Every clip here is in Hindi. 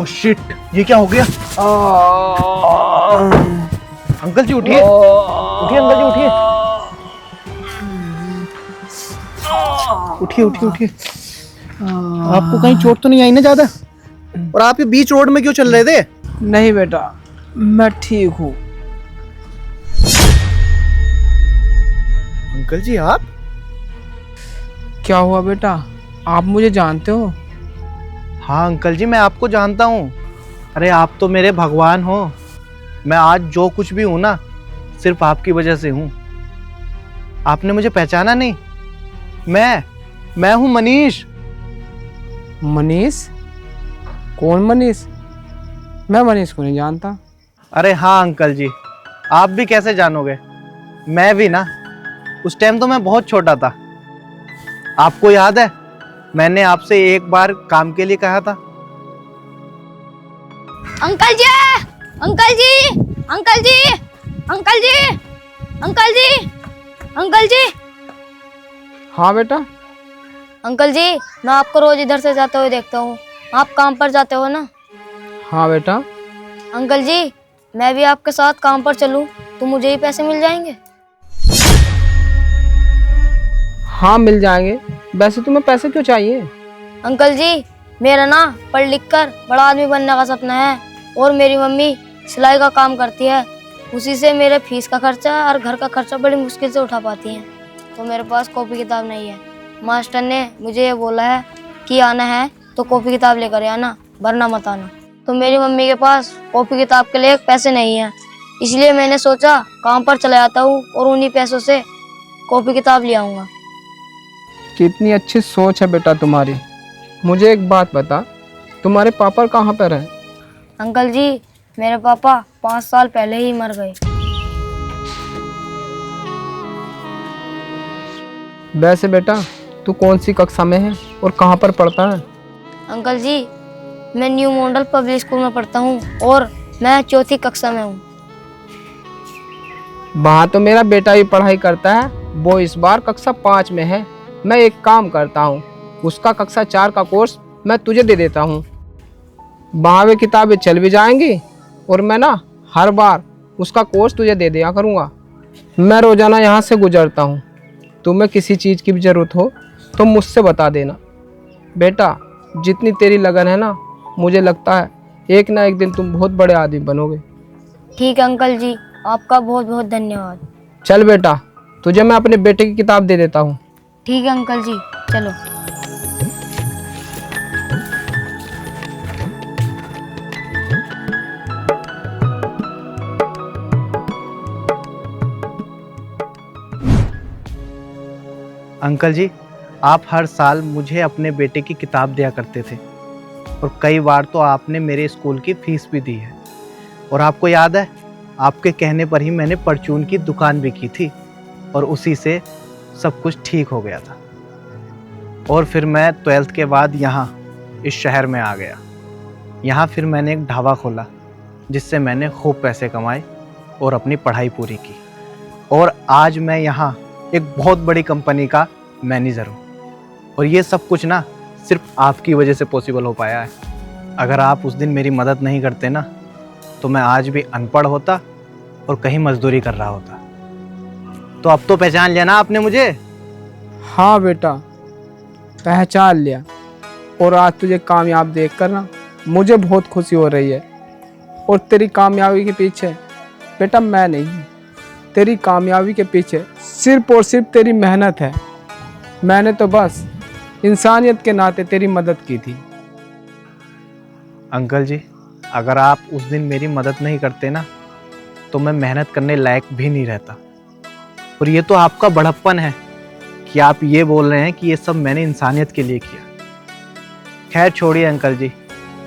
ओह शिट, ये क्या हो गया? अंकल जी उठिए, उठिए अंकल जी उठिए, उठिए उठिए उठिए। आपको कहीं चोट तो नहीं आई ना ज्यादा? और आप ये बीच रोड में क्यों चल रहे थे? नहीं बेटा, मैं ठीक हूँ। अंकल जी आप? क्या हुआ बेटा, आप मुझे जानते हो? हाँ अंकल जी, मैं आपको जानता हूँ। अरे आप तो मेरे भगवान हो। मैं आज जो कुछ भी हूँ ना, सिर्फ आपकी वजह से हूँ। आपने मुझे पहचाना नहीं? मैं हूँ मनीष। मनीष? कौन मनीष? मैं मनीष को नहीं जानता। अरे हाँ अंकल जी, आप भी कैसे जानोगे? मैं भी ना, उस टाइम तो मैं बहुत छोटा था। आपको याद है, मैंने आपसे एक बार काम के लिए कहा था। अंकल जी, अंकल जी, अंकल जी, अंकल जी, अंकल जी, अंकल जी। हाँ बेटा। अंकल जी, मैं आपको रोज इधर से जाते हुए देखता हूँ। आप काम पर जाते हो ना? हाँ बेटा। अंकल जी, मैं भी आपके साथ काम पर चलूँ तो मुझे ही पैसे मिल जाएंगे? हाँ मिल जाएंगे। वैसे तुम्हें पैसे क्यों चाहिए? अंकल जी, मेरा ना पढ़ लिख कर बड़ा आदमी बनने का सपना है और मेरी मम्मी सिलाई का काम करती है। उसी से मेरे फीस का खर्चा और घर का खर्चा बड़ी मुश्किल से उठा पाती हैं। तो मेरे पास कॉपी किताब नहीं है। मास्टर ने मुझे ये बोला है कि आना है तो कॉपी किताब लेकर आना, वरना मत आना। तो मेरी मम्मी के पास कॉपी किताब के लिए पैसे नहीं है, इसलिए मैंने सोचा काम पर चला जाता हूँ और उन्हीं पैसों से कॉपी किताब ले आऊँगा। कितनी अच्छी सोच है बेटा तुम्हारी। मुझे एक बात बता, तुम्हारे पापा कहाँ पर हैं? अंकल जी, मेरे पापा 5 साल पहले ही मर गए। वैसे बेटा, तू कौन सी कक्षा में है और कहाँ पर पढ़ता है? अंकल जी, मैं न्यू मॉडल पब्लिक स्कूल में पढ़ता हूँ और मैं 4ठी कक्षा में हूँ। वहाँ तो मेरा बेटा भी पढ़ाई करता है, वो इस बार कक्षा 5 में है। मैं एक काम करता हूँ, उसका कक्षा 4 का कोर्स मैं तुझे दे देता हूँ। वहाँ वे किताबें चल भी जाएंगी और मैं ना हर बार उसका कोर्स तुझे दे दिया करूँगा। मैं रोज़ाना यहाँ से गुजरता हूँ। तुम्हें किसी चीज़ की भी ज़रूरत हो तो मुझसे बता देना। बेटा, जितनी तेरी लगन है ना, मुझे लगता है एक ना एक दिन तुम बहुत बड़े आदमी बनोगे। ठीक है अंकल जी, आपका बहुत बहुत धन्यवाद। चल बेटा, तुझे मैं अपने बेटे की किताब दे देता हूँ। ठीक है अंकल जी, चलो। अंकल जी, आप हर साल मुझे अपने बेटे की किताब दिया करते थे और कई बार तो आपने मेरे स्कूल की फीस भी दी है। और आपको याद है, आपके कहने पर ही मैंने परचून की दुकान भी की थी और उसी से सब कुछ ठीक हो गया था। और फिर मैं 12th के बाद यहाँ इस शहर में आ गया। यहाँ फिर मैंने एक ढाबा खोला जिससे मैंने खूब पैसे कमाए और अपनी पढ़ाई पूरी की। और आज मैं यहाँ एक बहुत बड़ी कंपनी का मैनेजर हूँ। और ये सब कुछ ना सिर्फ आपकी वजह से पॉसिबल हो पाया है। अगर आप उस दिन मेरी मदद नहीं करते ना, तो मैं आज भी अनपढ़ होता और कहीं मजदूरी कर रहा होता। तो अब तो पहचान लिया ना आपने मुझे? हाँ बेटा, पहचान लिया। और आज तुझे कामयाब देख कर ना मुझे बहुत खुशी हो रही है। और तेरी कामयाबी के पीछे बेटा मैं नहीं, तेरी कामयाबी के पीछे सिर्फ और सिर्फ तेरी मेहनत है। मैंने तो बस इंसानियत के नाते तेरी मदद की थी। अंकल जी, अगर आप उस दिन मेरी मदद नहीं करते ना, तो मैं मेहनत करने लायक भी नहीं रहता। और ये तो आपका बड़प्पन है कि आप ये बोल रहे हैं कि ये सब मैंने इंसानियत के लिए किया। खैर छोड़िए अंकल जी,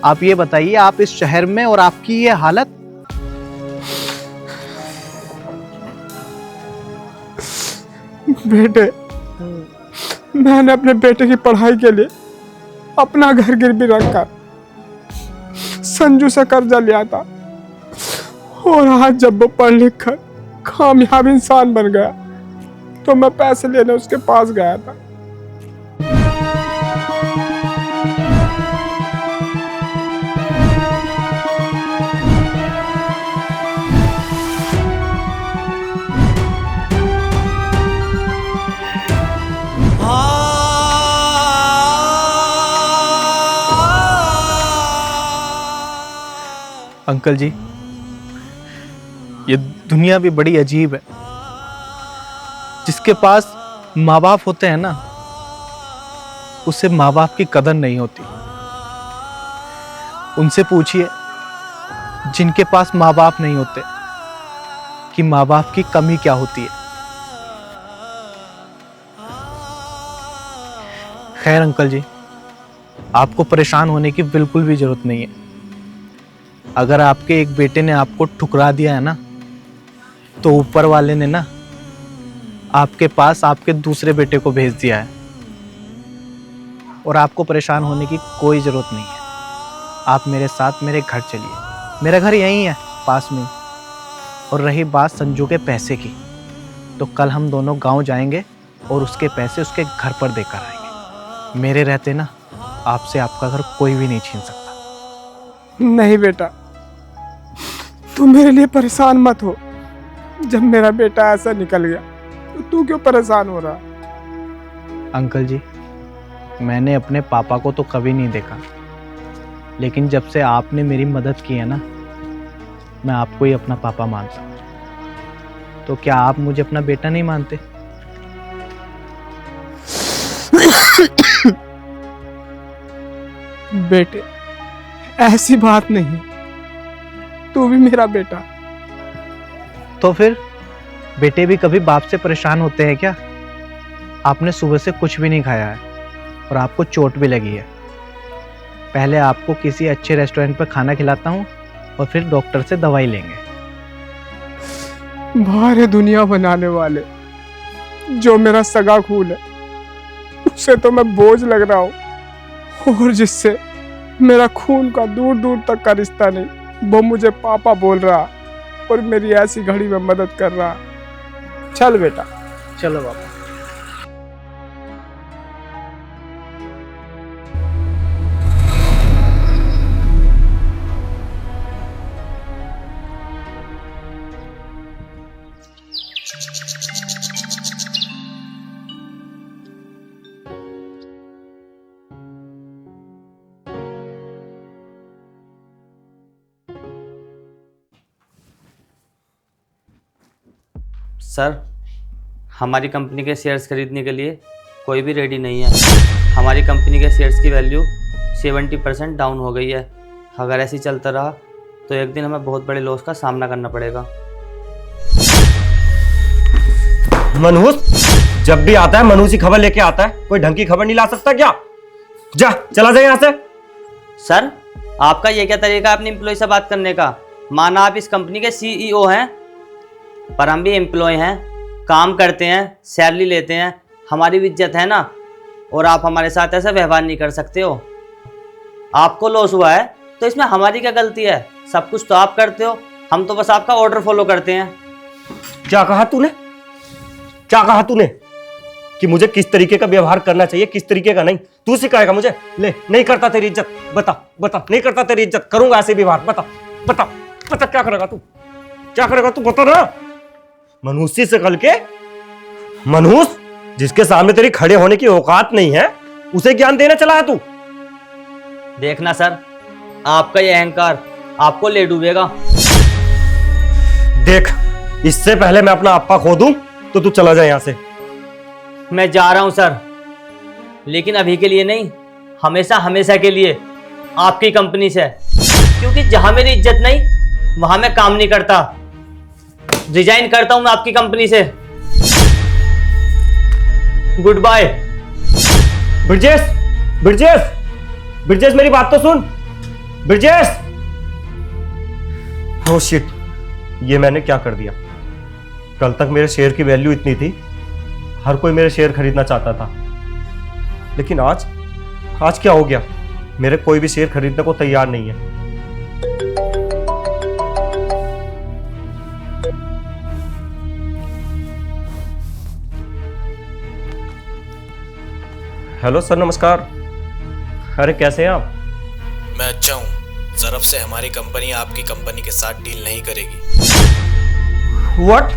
आप ये बताइए, आप इस शहर में और आपकी ये हालत। बेटे, मैंने अपने बेटे की पढ़ाई के लिए अपना घर गिरवी रखकर संजू से कर्जा लिया था। और आज जब वो पढ़ लिख कर कामयाब इंसान बन गया तो मैं पैसे लेने उसके पास गया था। अंकल जी, ये दुनिया भी बड़ी अजीब है। जिसके पास माँ बाप होते हैं ना, उसे माँ बाप की कदर नहीं होती। उनसे पूछिए जिनके पास माँ बाप नहीं होते कि माँ बाप की कमी क्या होती है। खैर अंकल जी, आपको परेशान होने की बिल्कुल भी जरूरत नहीं है। अगर आपके एक बेटे ने आपको ठुकरा दिया है ना, तो ऊपर वाले ने ना आपके पास आपके दूसरे बेटे को भेज दिया है। और आपको परेशान होने की कोई ज़रूरत नहीं है। आप मेरे साथ मेरे घर चलिए, मेरा घर यहीं है पास में। और रही बात संजू के पैसे की, तो कल हम दोनों गांव जाएंगे और उसके पैसे उसके घर पर देकर आएंगे। मेरे रहते ना आपसे आपका घर कोई भी नहीं छीन सकता। नहीं बेटा, तू मेरे लिए परेशान मत हो। जब मेरा बेटा ऐसा निकल गया तो तू क्यों परेशान हो रहा? अंकल जी, मैंने अपने पापा को तो कभी नहीं देखा, लेकिन जब से आपने मेरी मदद की है ना, मैं आपको ही अपना पापा मानता हूँ। तो क्या आप मुझे अपना बेटा नहीं मानते? बेटे, ऐसी बात नहीं, तू भी मेरा बेटा। तो फिर बेटे भी कभी बाप से परेशान होते हैं क्या? आपने सुबह से कुछ भी नहीं खाया है और आपको चोट भी लगी है। पहले आपको किसी अच्छे रेस्टोरेंट पर खाना खिलाता हूँ और फिर डॉक्टर से दवाई लेंगे। बाहर है दुनिया बनाने वाले, जो मेरा सगा खून है उससे तो मैं बोझ लग रहा हूँ, और जिससे मेरा खून का दूर दूर तक का रिश्ता नहीं, वो मुझे पापा बोल रहा और मेरी ऐसी घड़ी में मदद कर रहा। चल बेटा। चलो बाबा। सर, हमारी कंपनी के शेयर्स खरीदने के लिए कोई भी रेडी नहीं है। हमारी कंपनी के शेयर्स की वैल्यू 70% डाउन हो गई है। अगर ऐसे ही चलता रहा तो एक दिन हमें बहुत बड़े लॉस का सामना करना पड़ेगा। मनहूस जब भी आता है मनहूस ही खबर लेके आता है, कोई ढंग की खबर नहीं ला सकता क्या? जा, चला जाए यहाँ से। सर, आपका ये क्या तरीका है अपने एम्प्लॉय से बात करने का? माना आप इस कंपनी के CEO हैं, पर हम भी एम्प्लॉय हैं, काम करते हैं, सैलरी लेते हैं, हमारी भी इज्जत है ना। और आप हमारे साथ ऐसा व्यवहार नहीं कर सकते हो। आपको लॉस हुआ है तो इसमें हमारी क्या गलती है? सब कुछ तो आप करते हो, हम तो बस आपका ऑर्डर फॉलो करते हैं। क्या कहा तूने? क्या कहा तूने कि मुझे किस तरीके का व्यवहार करना चाहिए, किस तरीके का नहीं? तू सिखाएगा मुझे? ले, नहीं करता तेरी इज्जत, बता बता। नहीं करता तेरी इज्जत, करूंगा ऐसे व्यवहार, बता बता बता। क्या करेगा तू? क्या करेगा तू? बता ना। मनहूसी से कल के मनहूस, जिसके सामने तेरी खड़े होने की औकात नहीं है, उसे ज्ञान देने चला है तू। देखना सर, आपका ये अहंकार आपको ले डूबेगा। देख, इससे पहले मैं अपना आपा खो दूं तो तू चला जाए यहां से। मैं जा रहा हूं सर, लेकिन अभी के लिए नहीं, हमेशा हमेशा के लिए आपकी कंपनी से। क्योंकि जहां मेरी इज्जत नहीं वहां मैं काम नहीं करता। रिजाइन करता हूं मैं आपकी कंपनी से। Good bye. ब्रिजेश, ब्रिजेश, ब्रिजेश, मेरी बात तो सुन। ब्रिजेश। ओह शिट, ये मैंने क्या कर दिया? कल तक मेरे शेयर की वैल्यू इतनी थी, हर कोई मेरे शेयर खरीदना चाहता था, लेकिन आज क्या हो गया? मेरे कोई भी शेयर खरीदने को तैयार नहीं है। हेलो सर, नमस्कार। अरे कैसे हैं आप? मैं अच्छा हूँ। ज़रब से हमारी कंपनी आपकी कंपनी के साथ डील नहीं करेगी। व्हाट?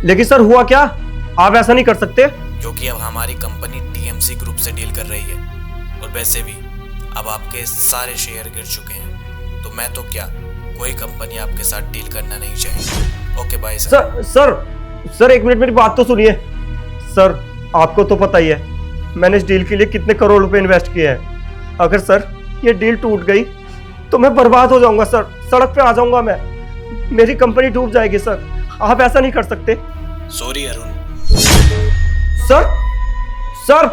लेकिन सर हुआ क्या? आप ऐसा नहीं कर सकते। क्योंकि अब हमारी कंपनी TMC ग्रुप से डील कर रही है, और वैसे भी अब आपके सारे शेयर गिर चुके हैं, तो मैं तो क्या, कोई कंपनी आपके साथ डील करना नहीं चाहिए। Okay bye sir. Sir sir sir एक मिनट मेरी बात तो सुनिए। सर आपको तो पता ही है मैंने इस डील के लिए कितने करोड़ रुपए इन्वेस्ट किए हैं। अगर सर ये डील टूट गई तो मैं बर्बाद हो जाऊंगा सर, सड़क पे आ जाऊंगा मैं, मेरी कंपनी डूब जाएगी सर। आप ऐसा नहीं कर सकते। Sorry Arun. Sir sir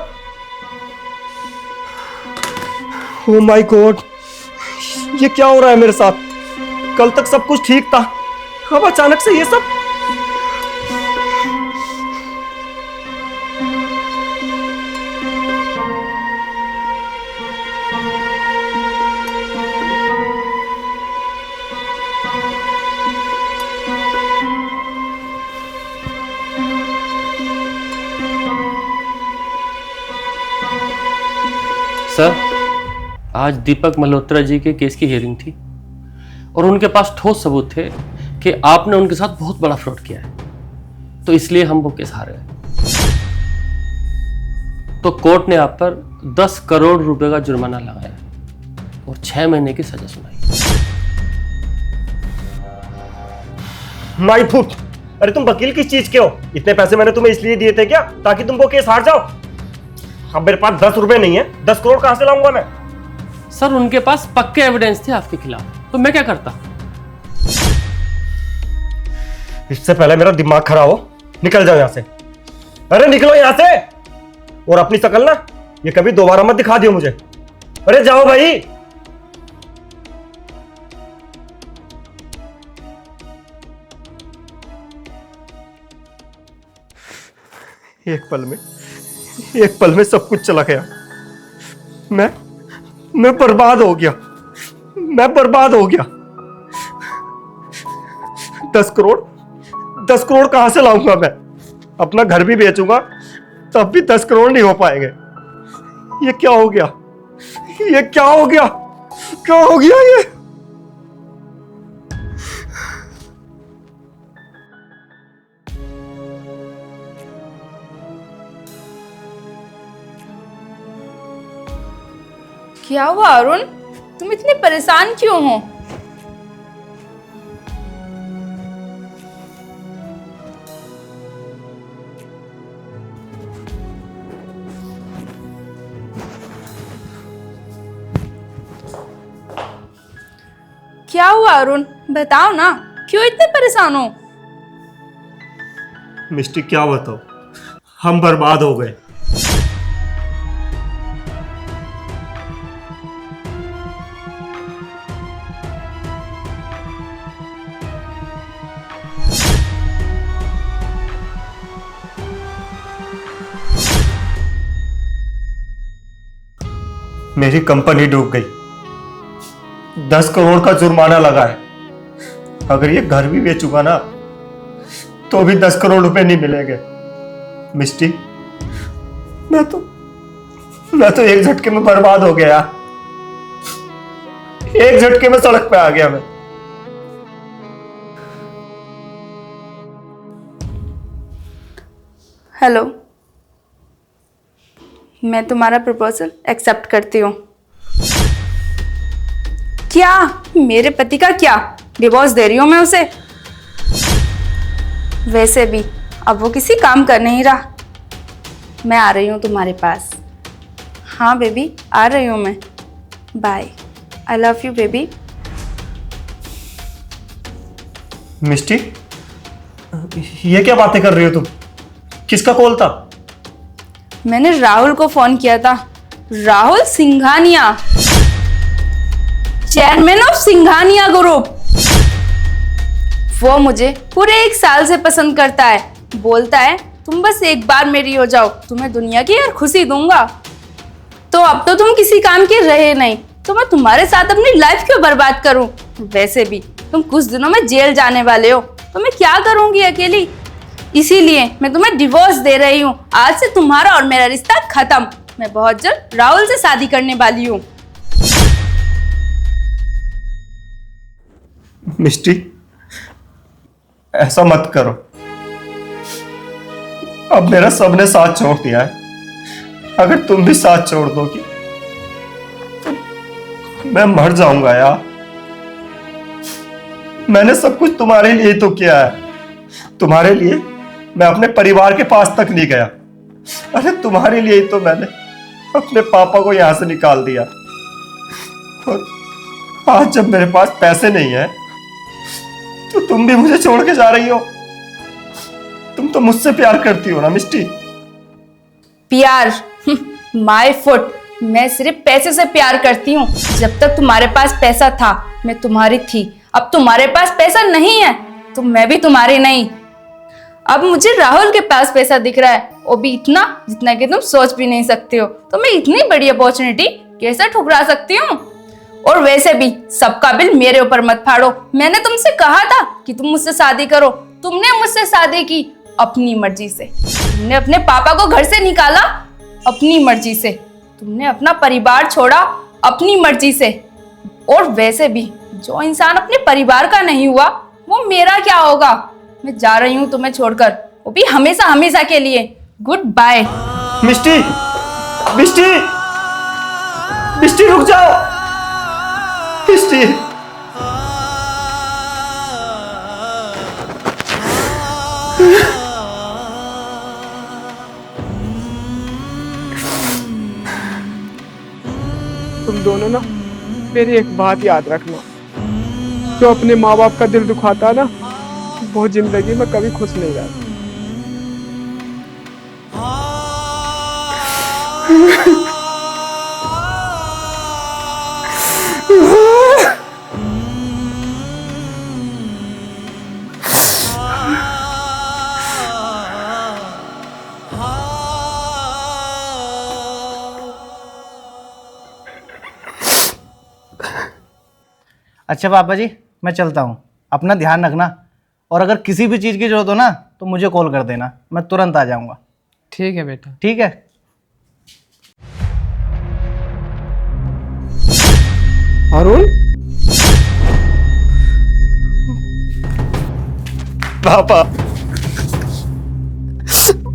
oh my God, ये क्या हो रहा है मेरे साथ? कल तक सब कुछ ठीक था, अब अचानक से ये सब। सर, आज दीपक मल्होत्रा जी के केस की हियरिंग थी और उनके पास ठोस सबूत थे कि आपने उनके साथ बहुत बड़ा फ्रॉड किया है, तो इसलिए हम वो केस हार गए। तो कोर्ट ने आप पर 10 करोड़ रुपए का जुर्माना लगाया और 6 महीने की सजा सुनाई। माय फुट, अरे तुम वकील किस चीज के हो? इतने पैसे मैंने तुम्हें इसलिए दिए थे क्या ताकि तुम वो केस हार जाओ? अब मेरे पास 10 रुपए नहीं है, 10 करोड़ कहां से लाऊंगा मैं? सर, उनके पास पक्के एविडेंस थे आपके खिलाफ, तो मैं क्या करता? इससे पहले मेरा दिमाग खराब हो, निकल जाओ यहां से। अरे निकलो यहां से, और अपनी शकल ना ये कभी दोबारा मत दिखा दियो मुझे। अरे जाओ भाई। एक पल में सब कुछ चला गया। मैं बर्बाद हो गया, मैं बर्बाद हो गया। 10 करोड़ कहां से लाऊंगा मैं? अपना घर भी बेचूंगा तब भी 10 करोड़ नहीं हो पाएंगे। ये क्या हो गया? ये क्या हो गया? क्या हो गया ये? क्या हुआ अरुण, तुम इतने परेशान क्यों हो? क्या हुआ अरुण, बताओ ना, क्यों इतने परेशान हो? मिस्टी क्या बताओ, हम बर्बाद हो गए। मेरी कंपनी डूब गई, 10 करोड़ का जुर्माना लगा है। अगर ये घर भी बेचूंगा ना तो भी 10 करोड़ रुपए नहीं मिलेंगे। मिस्टी, मैं तो एक झटके में बर्बाद हो गया। एक झटके में सड़क पे आ गया मैं। हेलो, मैं तुम्हारा प्रपोजल एक्सेप्ट करती हूँ। क्या? मेरे पति का क्या? डिवोर्स दे रही हूँ मैं उसे? वैसे भी अब वो किसी काम कर नहीं रहा। मैं आ रही हूँ तुम्हारे पास। हाँ बेबी, आ रही हूँ मैं। Bye, I love you baby. Misty, ये क्या बातें कर रही हो तुम? किसका कॉल था? मैंने राहुल को फोन किया था। Rahul Singhania, chairman of Singhania group. वो मुझे पूरे 1 साल से पसंद करता है। बोलता है तुम बस एक बार मेरी हो जाओ, तुम्हें दुनिया की हर खुशी दूंगा। तो अब तो तुम किसी काम के रहे नहीं, तो मैं तुम्हारे साथ अपनी लाइफ क्यों बर्बाद करूं? वैसे भी तुम कुछ दिनों में जेल जाने वाले हो, तो मैं क्या करूंगी अकेली? इसीलिए मैं तुम्हें डिवोर्स दे रही हूँ। आज से तुम्हारा और मेरा रिश्ता खत्म। मैं बहुत जल्द राहुल से शादी करने वाली हूँ। मिस्टी, ऐसा मत करो। अब मेरा सबने साथ छोड़ दिया है। अगर तुम भी साथ छोड़ दोगी तो मैं मर जाऊंगा यार। मैंने सब कुछ तुम्हारे लिए तो किया है। तुम्हारे लिए मैं अपने परिवार के पास तक नहीं गया। अरे तुम्हारे लिए ही तो मैंने अपने पापा को यहां से निकाल दिया। और आज जब मेरे पास पैसे नहीं है तो तुम भी मुझे छोड़ के जा रही हो। तुम तो मुझसे प्यार करती हो ना मिष्टी? प्यार? माय फुट, मैं सिर्फ पैसे से प्यार करती हूँ। जब तक तुम्हारे पास पैसा था मैं तुम्हारी थी, अब तुम्हारे पास पैसा नहीं है तो मैं भी तुम्हारी नहीं। अब मुझे राहुल के पास पैसा दिख रहा है, वो भी इतना जितना कि तुम सोच भी नहीं सकते हो। तो मैं इतनी बड़ी अपॉर्चुनिटी कैसे ठुकरा सकती हूँ? और वैसे भी सबका बिल मेरे ऊपर मत फाड़ो। मैंने तुमसे कहा था कि तुम मुझसे शादी करो, तुमने मुझसे शादी की अपनी मर्जी से। तुमने अपने पापा को घर से निकाला अपनी मर्जी से, तुमने अपना परिवार छोड़ा अपनी मर्जी से। और वैसे भी जो इंसान अपने परिवार का नहीं हुआ वो मेरा क्या होगा? मैं जा रही हूँ तुम्हें छोड़कर, वो भी हमेशा हमेशा के लिए। Good bye. मिष्टी, मिष्टी, मिष्टी रुक जाओ। मिष्टी, तुम दोनों ना मेरी एक बात याद रखना, जो अपने माँ बाप का दिल दुखाता ना वो जिंदगी में कभी खुश नहीं रहता। अच्छा पापा जी, मैं चलता हूँ, अपना ध्यान रखना। और अगर किसी भी चीज़ की जरूरत हो ना तो मुझे कॉल कर देना, मैं तुरंत आ जाऊँगा। ठीक है बेटा। ठीक है। अरुण, पापा,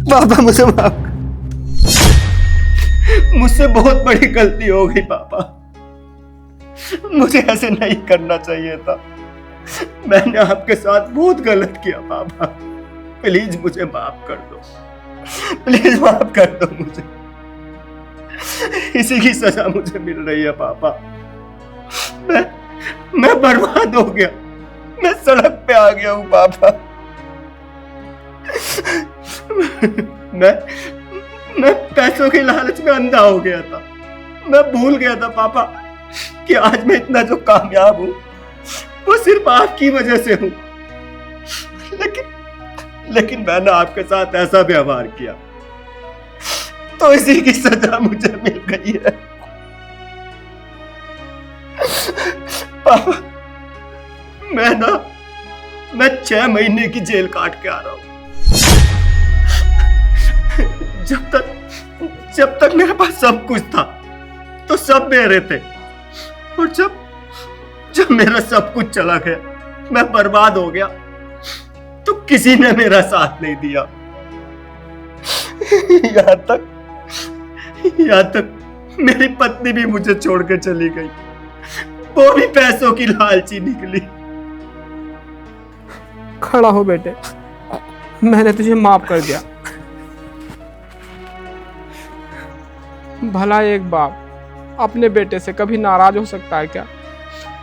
पापा मुझे माफ। मुझसे बहुत बड़ी गलती हो गई पापा। मुझे ऐसे नहीं करना चाहिए था। मैंने आपके साथ बहुत गलत किया पापा। प्लीज मुझे माफ कर दो, प्लीज माफ कर दो मुझे। इसी की सजा मुझे मिल रही है पापा। मैं बर्बाद हो गया, मैं सड़क पे आ गया हूं पापा। मैं पैसों के लालच में अंधा हो गया था। मैं भूल गया था पापा कि आज मैं इतना जो कामयाब हूं वो सिर्फ आपकी वजह से हूं। लेकिन मैंने आपके साथ ऐसा व्यवहार किया तो इसी की सजा मुझे मिल गई है पापा। मैं 6 महीने की जेल काट के आ रहा हूं। जब तक मेरे पास सब कुछ था तो सब मेरे थे, और जब मेरा सब कुछ चला गया, मैं बर्बाद हो गया, तो किसी ने मेरा साथ नहीं दिया। यहाँ तक मेरी पत्नी भी मुझे छोड़ के चली गई, वो भी पैसों की लालची निकली। खड़ा हो बेटे, मैंने तुझे माफ कर दिया। भला एक बाप अपने बेटे से कभी नाराज हो सकता है क्या?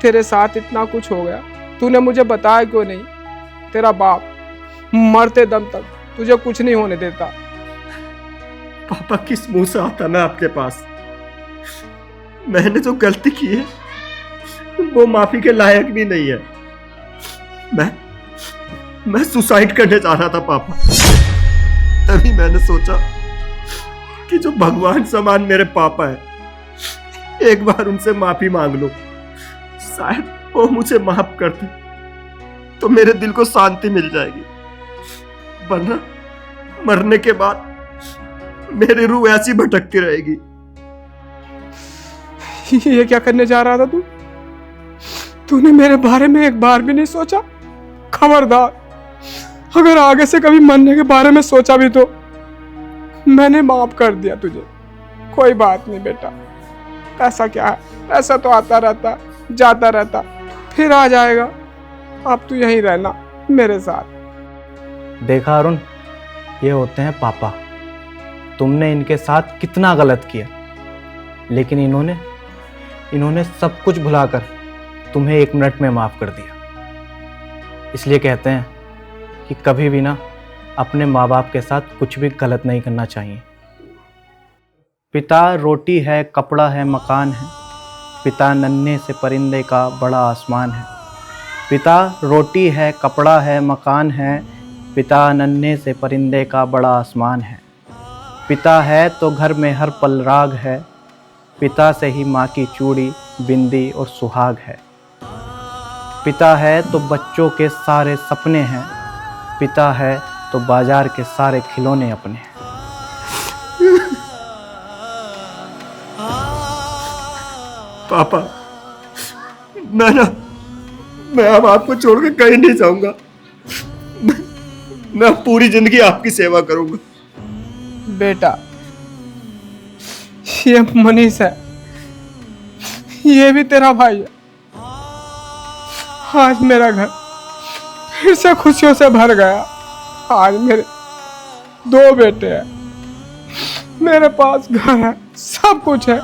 तेरे साथ इतना कुछ हो गया, तूने मुझे बताया क्यों नहीं? तेरा बाप मरते दम तक तुझे कुछ नहीं होने देता। पापा किस मुंह से आता मैं आपके पास? मैंने जो गलती की है वो माफी के लायक भी नहीं है। मैं सुसाइड करने जा रहा था पापा। तभी मैंने सोचा कि जो भगवान समान मेरे पापा है, एक बार उनसे माफी मांग लो, शायद वो मुझे माफ कर दे तो मेरे दिल को शांति मिल जाएगी। वरना मरने के बाद मेरी रूह ऐसी भटकती रहेगी। ये क्या करने जा रहा था तू? तूने मेरे बारे में एक बार भी नहीं सोचा? खबरदार, अगर आगे से कभी मरने के बारे में सोचा भी तो मैंने माफ कर दिया तुझे। कोई बात नहीं बेटा, पैसा क्या है, पैसा तो आता रहता जाता रहता, फिर आ जाएगा। अब तू यहीं रहना मेरे साथ। देखा अरुण, ये होते हैं पापा। तुमने इनके साथ कितना गलत किया, लेकिन इन्होंने सब कुछ भुलाकर तुम्हें 1 मिनट में माफ कर दिया। इसलिए कहते हैं कि कभी भी ना अपने माँ बाप के साथ कुछ भी गलत नहीं करना चाहिए। पिता रोटी है, कपड़ा है, मकान है, पिता नन्हे से परिंदे का बड़ा आसमान है। पिता रोटी है, कपड़ा है, मकान है, पिता नन्हे से परिंदे का बड़ा आसमान है। पिता है तो घर में हर पल राग है, पिता से ही माँ की चूड़ी, बिंदी और सुहाग है। पिता है तो बच्चों के सारे सपने हैं, पिता है तो बाजार के सारे खिलौने अपने हैं। पापा, मैं अब आपको छोड़ के कहीं नहीं जाऊंगा। मैं पूरी जिंदगी आपकी सेवा करूंगा। बेटा, ये मनीष है, ये भी तेरा भाई है। आज मेरा घर फिर से खुशियों से भर गया। आज मेरे 2 बेटे हैं, मेरे पास घर है, सब कुछ है।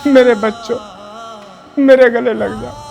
मेरे बच्चों, मेरे गले लग जाओ।